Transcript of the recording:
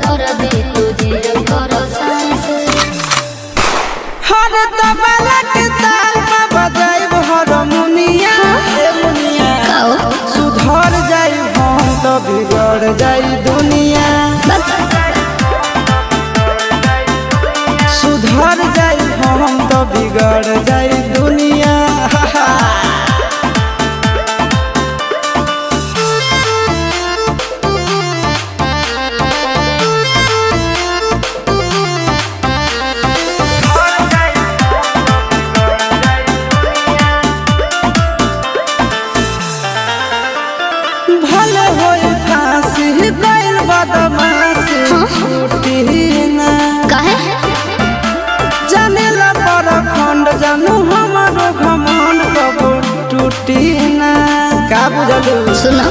कर दे तुझे कर सांस हर तबला के ताल में बजाइब हारमोनिया सुधर जाई हम तो बिगड़ जाई दुनिया सुधर जाई हम तो बिगड़ जाई दुनिया भले होई फांसी गइल बदमाशी छूटी ना काहे जानेला पर खंड जानू हमारो घमंड कबो टूटी ना का बुझलू सुना